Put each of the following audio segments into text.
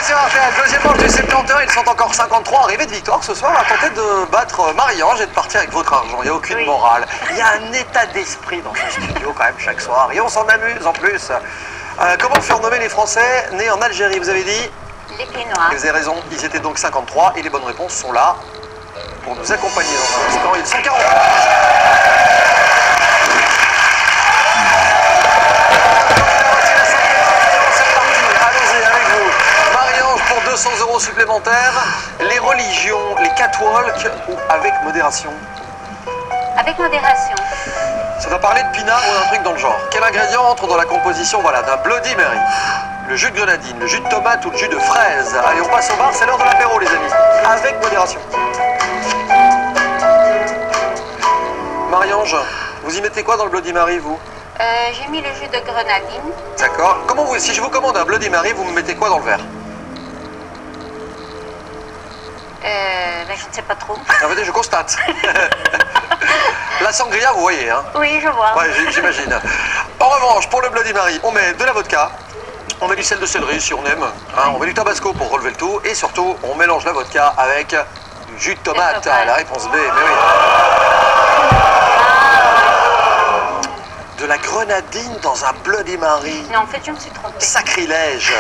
sur RTL, deuxième manche du 70, ils sont encore 53 arrivés de victoire ce soir à tenter de battre Marie-Ange et de partir avec votre argent. Il n'y a aucune morale. Il y a un état d'esprit dans ce studio quand même chaque soir et on s'en amuse en plus. Comment surnommer les Français nés en Algérie, vous avez dit? Les pieds noirs. Vous avez raison, ils étaient donc 53 et les bonnes réponses sont là pour nous accompagner dans un instant. Ils sont 40. Allons-y avec vous. Marie-Ange pour 200 € supplémentaires. Les religions, les catwalks ou avec modération? Avec modération. Ça doit parler de pinard ou d'un truc dans le genre. Quel ingrédient entre dans la composition d'un Bloody Mary? Le jus de grenadine, le jus de tomate ou le jus de fraise? Allez, on passe au bar, c'est l'heure de l'apéro les amis. Avec modération. Marie-Ange, vous y mettez quoi dans le Bloody Mary vous? J'ai mis le jus de grenadine. D'accord. Comment vous, si je vous commande un Bloody Mary, vous me mettez quoi dans le verre? Ben, je ne sais pas trop. En fait, je constate. La sangria, vous voyez, hein? Oui, je vois. Ouais, j'imagine. En revanche, pour le Bloody Mary, on met de la vodka, on met du sel de céleri si on aime, hein, on met du tabasco pour relever le tout, et surtout, on mélange la vodka avec du jus de tomate. La réponse B, mais oui. De la grenadine dans un Bloody Mary. Non, en fait, je me suis trompée. Sacrilège.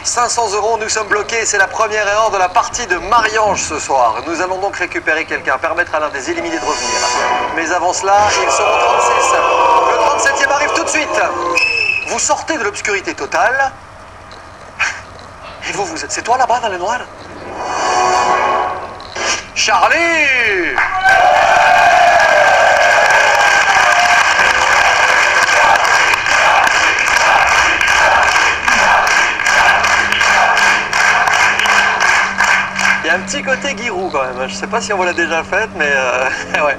500 €, nous sommes bloqués. C'est la première erreur de la partie de Marie-Ange ce soir. Nous allons donc récupérer quelqu'un, permettre à l'un des éliminés de revenir. Mais avant cela, ils seront 36. Le 37e arrive tout de suite. Vous sortez de l'obscurité totale. Et vous êtes... C'est toi là-bas dans le noir? Charlie! Il y a un petit côté Giroud quand même, je sais pas si on vous l'a déjà faite, mais ouais.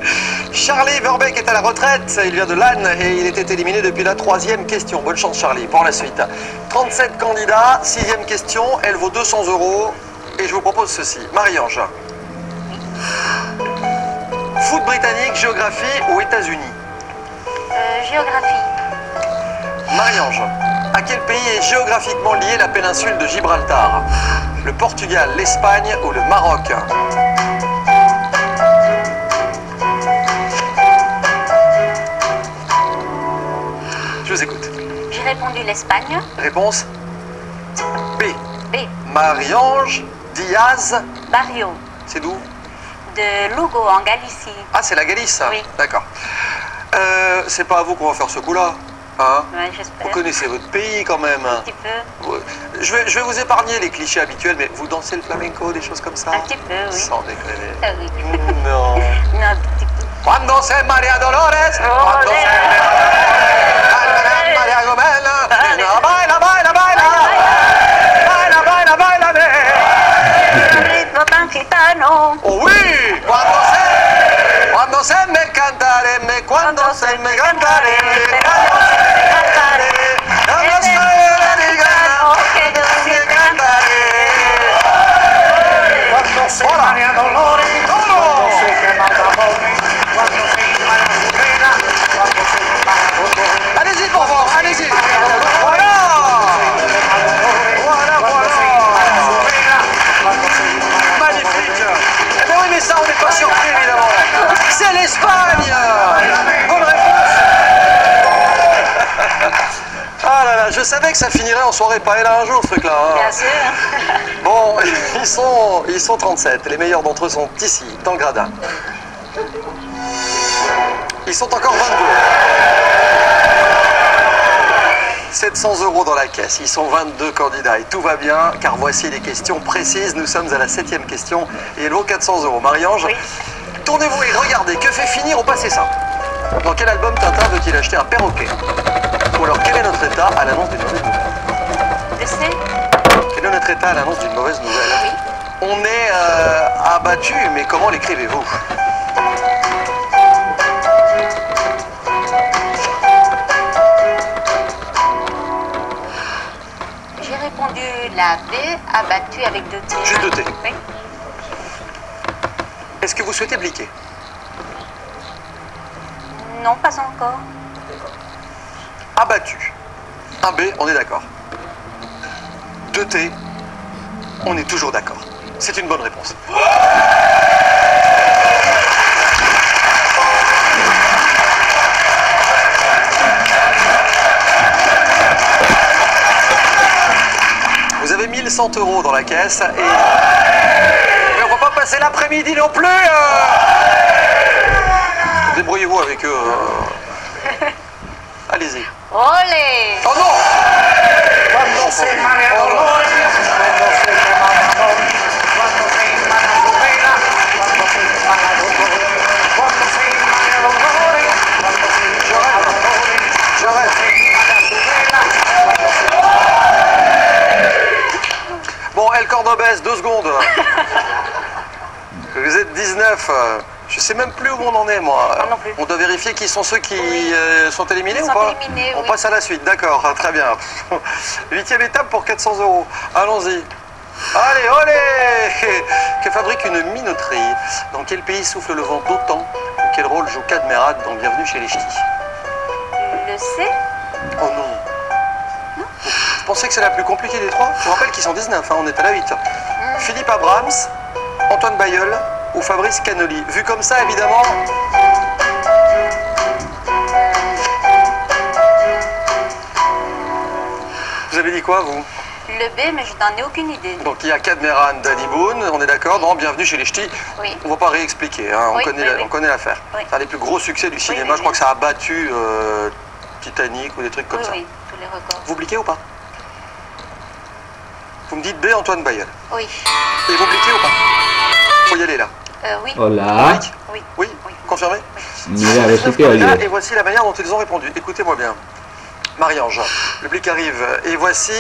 Charlie Verbeek est à la retraite, il vient de Lannes et il était éliminé depuis la 3e question. Bonne chance Charlie pour la suite. 37 candidats, 6e question, elle vaut 200 € et je vous propose ceci. Marie-Ange. Foot britannique, géographie ou États-Unis? Géographie. Marie-Ange. À quel pays est géographiquement liée la péninsule de Gibraltar? Le Portugal, l'Espagne ou le Maroc? Je vous écoute. J'ai répondu l'Espagne. Réponse B. B. Marie-Ange Diaz. Barrio. C'est d'où? De Lugo, en Galicie. Ah, c'est la Galice, ça? Oui. D'accord. C'est pas à vous qu'on va faire ce coup-là. Hein? Ouais, j'espère. Vous connaissez votre pays quand même. Un petit peu. Je vais vous épargner les clichés habituels, mais vous dansez le flamenco, des choses comme ça? Un petit peu, oui. Sans déconner. Ah oui. Non. Non, un petit peu. Cuando se María Dolores, cuando se María Gomena, baila, baila, baila, baila, baila, baila de Ritmo tan gitano. Oh oui, cuando se me cantaré, cuando se me cantaré, cuando se me cantaré, cuando se me cantaré, cuando se María Dolores, cuando se quema el Ramones, cuando se quema la Jumena, cuando se quema la Jumena. Allez-y pour voir, allez-y. Voilà. Voilà, voilà. Magnifique. Eh bien oui, mais ça, on n'est pas surpris, évidemment. C'est l'Espagne. Bonne réponse. Ah là là, je savais que ça finirait en soirée paella un jour, ce truc-là. Hein. Bien sûr. Bon, ils sont 37. Les meilleurs d'entre eux sont ici, dans le gradin. Ils sont encore 22. 700 € dans la caisse. Ils sont 22 candidats et tout va bien, car voici les questions précises. Nous sommes à la 7e question et elle vaut 400 €. Marie-Ange, Oui. tournez-vous et regardez. Que fait finir au passé simple? Dans quel album Tintin veut-il acheter un perroquet? Ou alors, quel est notre état à l'annonce d'une mauvaise nouvelle? Je sais. Quel est notre état à l'annonce d'une mauvaise nouvelle? Oui. On est abattu, mais comment l'écrivez-vous? J'ai répondu la B, abattu avec 2 T. Juste 2 T. Oui. Est-ce que vous souhaitez bliquer? Non, pas encore. Abattu. Un B, on est d'accord. 2 T. On est toujours d'accord. C'est une bonne réponse. Vous avez 1100 € dans la caisse et... Mais on va pas passer l'après-midi non plus. Débrouillez-vous avec eux. Allez-y. Olé! Oh non! J'arrête. Bon, El Cordobès, 2 secondes. Vous êtes 19. Je sais même plus où on en est, moi. Non plus. On doit vérifier qui sont ceux qui sont éliminés Ils ou sont pas éliminés, On oui. passe à la suite, d'accord, très bien. 8e étape pour 400 €. Allons-y. Allez, olé! Que fabrique une minoterie? Dans quel pays souffle le vent d'autant? Quel rôle joue Cadmerade dans Bienvenue chez les Ch'tis? Le C? Oh non. Vous pensez que c'est la plus compliquée des trois? Je vous rappelle qu'ils sont 19, hein, on est à la 8. Philippe Abrams, Antoine Bayeul ou Fabrice Canoli? Vu comme ça, évidemment... Vous avez dit quoi, vous? Le B, mais je n'en ai aucune idée. Donc il y a Cadmeran, Danny Boone, on est d'accord? Non, Bienvenue chez les Ch'tis. Oui. On ne va pas réexpliquer, hein, Oui, on connaît l'affaire. Oui. C'est un des plus gros succès du cinéma, oui, je crois oui. que ça a battu Titanic ou des trucs comme Oui, ça. oui, tous les records. Vous bliquez ou pas? Vous me dites B, Antoine Bayeul. Oui. Et vous bliquez ou pas? Faut y aller là. Oui. Hola. Oui. Oui? Oui. Confirmé? Mira, a ver si te Candidats, oyes. et voici la manière dont ils ont répondu. Écoutez-moi bien. Marie-Ange, le public arrive. Et voici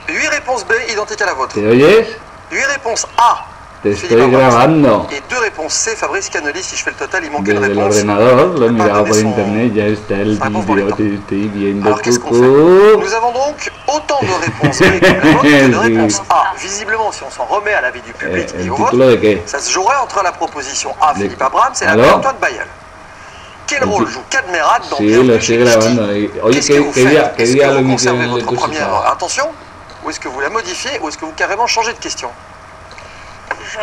8 réponses B identiques à la vôtre. ¿Te oyes? 8 réponses A. Te Philippe estoy Abrams. grabando. Et 2 réponses C. Fabrice Canoli. Si je fais le total, il manque une Desde el réponse. ordenador, lo he mirado por Son- internet, ya está el Réponse dans les vídeo, temps. te estoy viendo Alors qu'est-ce qu'on fait? poco. Nous avons donc autant de réponses B que la vôtre que de Oui. réponses A. Visiblement, si on s'en remet à l'avis du public et ¿El au vote, título de qué? ça se jouerait entre la proposition A, De- Philippe Abrams, et la B, Alors Antoine Bayeul. Quel El rôle ti- joue Cadmerade dans Sí, Bienvenue lo chez estoy les Ch'tis? grabando. Oye, Qu'est-ce que vous ¿qué día, faites? qué Est-ce día que lo vous conservez emitieron de votre tus première hijas? intention? Ou est-ce que vous la modifiez? Ou est-ce que vous carrément changez de question? Je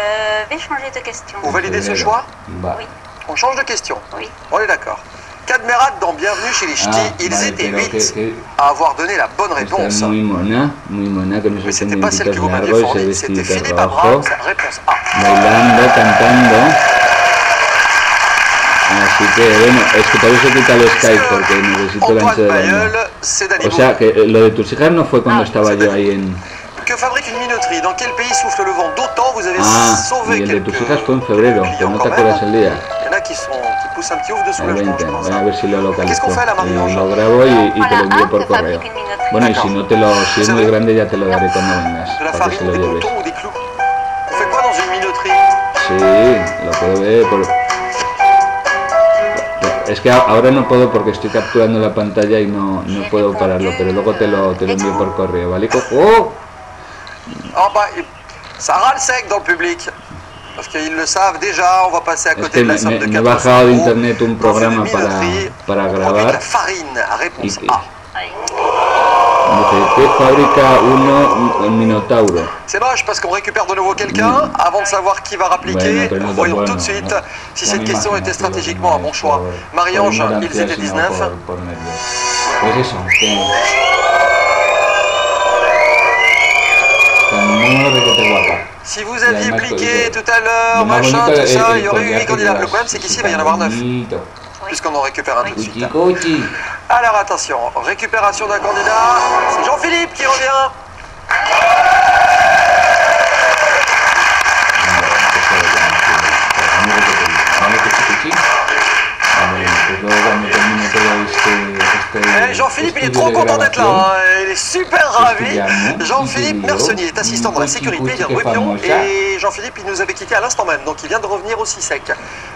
vais changer de question. Vous validez ce Febrero. choix? Va. Oui. On change de question. Oui. On est d'accord. Cadmerade dans Bienvenue chez les Ch'tis, Ah, ils vale, étaient pero 8 que à avoir donné la bonne está réponse. muy mona, con Mais esos c'était pas celle que pendientitos vous m'aviez largos, ese fournie, c'était vestidito Philippe Abrams, rojo, réponse A. bailando, cantando. Así que bueno, es que por eso quita el Skype, porque necesito el ancho Antoine de banda. Bayeul, c'est Danny O sea, Boone. que lo de tus hijas no fue cuando Ah, estaba c'est yo Danny ahí en... Que fabrique une minoterie? Dans quel pays souffle le vent d'autant? Vous avez Ah, sauvé y el de quelques tus hijas fue en febrero, clients pero no quand te même. acuerdas el día. Il y en a qui poussent un petit ouf de El soulagement, 20, je pense. voy a ver si lo Qu'est-ce localizo. qu'on fait à la Y Marie-Ange? lo grabo y te lo Voilà, envío A, por que correo. fabrique une minoterie. Bueno, y D'accord. si no te lo, si es Vous muy savez- grande ya te lo daré cuando vengas, De la para que se farine, lo des lleves. boutons ou des clous? On fait quoi dans une minoterie? Sí, lo puedo ver por... Es que ahora no puedo porque estoy capturando la pantalla y no puedo pararlo, pero luego te lo envío por correo, ¿vale? ¡Oh! Ah bah, ça râle sec dans le public. Parce qu'ils le savent déjà, on va passer à Es côté que de la somme de me he 400 bajado de €. internet un Dans une programa minoterie, para on produit de la grabar. farine, réponse Y- A. Oui. Dice, ¿qué fabrica un minotauro? C'est moche parce qu'on récupère de nouveau quelqu'un. Avant de savoir qui va rappliquer, Bueno, pero no te voyons puedo, tout de suite no. si Ya cette me question imagino était que lo que stratégiquement no un bon es choix. por Marie-Ange, ignorancia, ils étaient sino 19. por nervios. Pues eso, que... Está muy requete guapa. Si vous Y aviez además, bliqué pues, tout à l'heure, lo más machin, bonito tout es ça, el il y aurait eu 8 collar que candidats. Le llevas, problème, c'est qu'ici, il va y en tan avoir 9, bonito. puisqu'on en récupère un tout de suite. Cuchi, cuchi. Alors attention, récupération d'un candidat. C'est Jean-Philippe qui revient. Vale, cuchi, cuchi. Vale, pues luego cuando termine todo Jean-Philippe, il est estudio trop de content d'être là. grabación, Hein. Il est super ravi. Estudiando. Jean-Philippe Y Mersonnier est assistant dans la Cuchi, sécurité, il vient de cuchi, que Rupion. famosa. Et Jean-Philippe, il nous avait quitté à l'instant même, donc il vient de revenir aussi sec.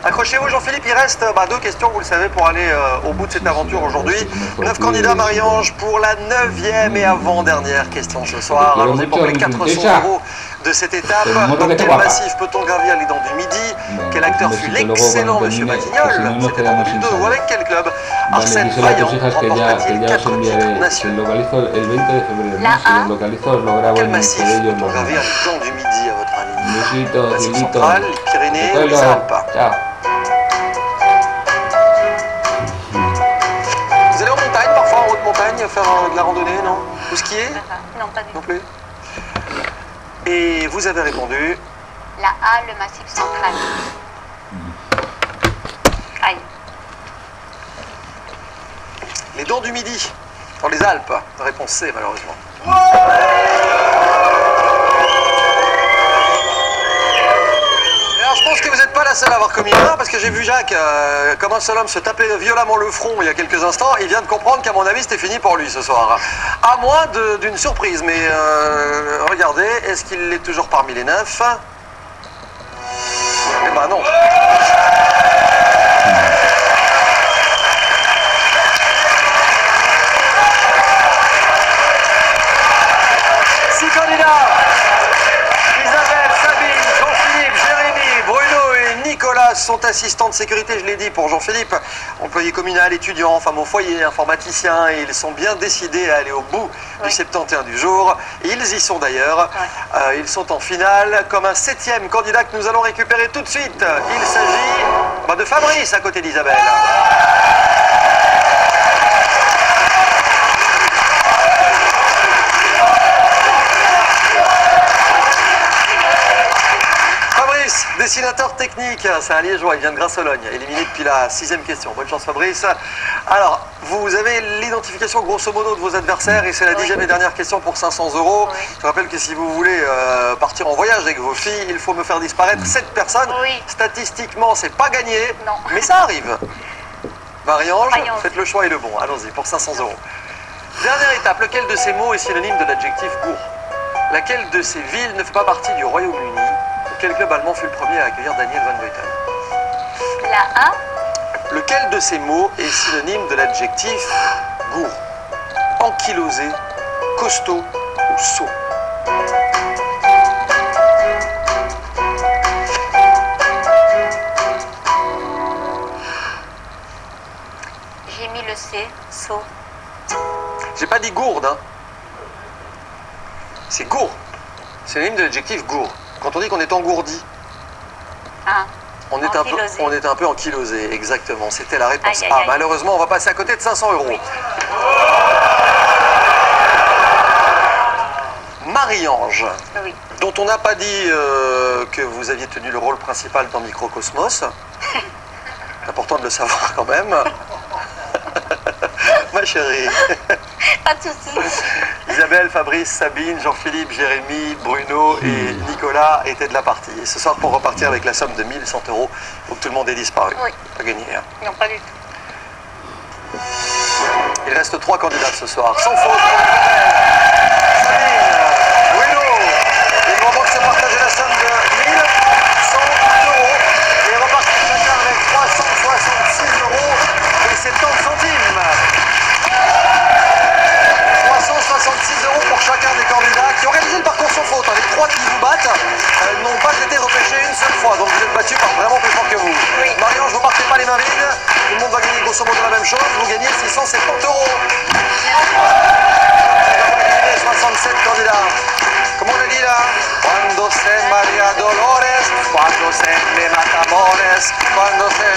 Accrochez-vous, Jean-Philippe, il reste 2 questions, vous le savez, pour aller au bout de cette aventure aujourd'hui. 9 candidats, Marie-Ange, pour la 9e et avant-dernière question de ce soir. Allons-y pour les 400 € de cette étape. Dans quel massif peut-on gravir les dents du Midi? Quel acteur fut l'excellent Monsieur Batignolles? C'était en 2002 ou avec quel club? Vale, Arsène díselo a tus Vaillant hijas que remporte-t-il ya os 4 enviaré. titres Si nationaux? localizo el 20 de febrero, La ¿no? Si A. los localizo, os lo grabo Quel en el massif CD y os peut lo grabo. gravir les dents du Midi, à votre avis? Besito, Massif cielito. central, les Pyrénées ou les Cocolo. Alpes? Chao. Vous allez en montagne, parfois en haute montagne, faire de la randonnée, non? Ou skier? Non, pas du Non tout. plus. Et vous avez répondu La A, le massif central. Aïe. les dents du Midi, dans les Alpes. Réponse C, malheureusement. Et alors, je pense que vous n'êtes pas la seule à avoir commis l'erreur, parce que j'ai vu Jacques, comme un seul homme, se taper violemment le front il y a quelques instants. Il vient de comprendre qu'à mon avis, c'était fini pour lui ce soir. À moins d'une surprise, mais regardez, est-ce qu'il est toujours parmi les 9? Eh ben non. Six candidats. Isabelle, Sabine, Jean-Philippe, Jérémy, Bruno et Nicolas sont assistants de sécurité, je l'ai dit, pour Jean-Philippe, employé communal, étudiant, femme au foyer, informaticien, et ils sont bien décidés à aller au bout du 71 du jour. Et ils y sont d'ailleurs. Ils sont en finale comme un 7e candidat que nous allons récupérer tout de suite. Il s'agit de Fabrice à côté d'Isabelle. Fabrice, dessinateur technique, c'est un Liégeois, il vient de Grasse-Sologne, éliminé depuis la 6e question. Bonne chance Fabrice. Alors, vous avez l'identification grosso modo de vos adversaires et c'est la 10e et dernière question pour 500 €. Oui. Je rappelle que si vous voulez partir en voyage avec vos filles, il faut me faire disparaître 7 personnes. Oui. Statistiquement, c'est pas gagné, Non. mais ça arrive. Marie-Ange, Marie-Ange. faites le choix et le bon. Allons-y, pour 500 €. Dernière étape, lequel de ces mots est synonyme de l'adjectif gourd? Laquelle de ces villes ne fait pas partie du Royaume-Uni? Quel club allemand fut le premier à accueillir Daniel Van Vleuten? La A, Lequel de ces mots est synonyme de l'adjectif gourd? Ankylosé, costaud ou sot? j'ai mis le C, saut. J'ai pas dit gourde, hein. C'est gourd. Synonyme de l'adjectif gourd. Quand on dit qu'on est engourdi, Ah, on est un peu ankylosé, exactement. C'était la réponse Aïe, aïe, A. aïe. Malheureusement, on va passer à côté de 500 €. Oui. Marie-Ange, Oui. dont on n'a pas dit que vous aviez tenu le rôle principal dans Microcosmos. C'est important de le savoir quand même. Ma chérie. Pas de soucis. Isabelle, Fabrice, Sabine, Jean-Philippe, Jérémy, Bruno et Nicolas étaient de la partie. Et ce soir, pour repartir avec la somme de 1100 €, il faut que tout le monde ait disparu. Oui. Pas gagné, hein. Non, pas du tout. Il reste 3 candidats ce soir. Sans faute pour Isabelle, Sabine, Bruno. Ils vont donc se partager la somme de 1100 € et repartir chacun avec 366 € et 70 centimes. 366 € pour chacun des candidats qui ont réalisé le parcours sans faute. Les 3 qui vous battent n'ont pas été repêchés une seule fois, donc vous êtes battus par vraiment plus fort que vous. Oui. Marie-Ange, vous partez pas les mains vides, tout le monde va gagner grosso modo la même chose, vous gagnez 670 €. Nous avons éliminé 67 candidats. Comment on le dit là? Cuando se Maria Dolores, cuando se me mata amores, cuando se...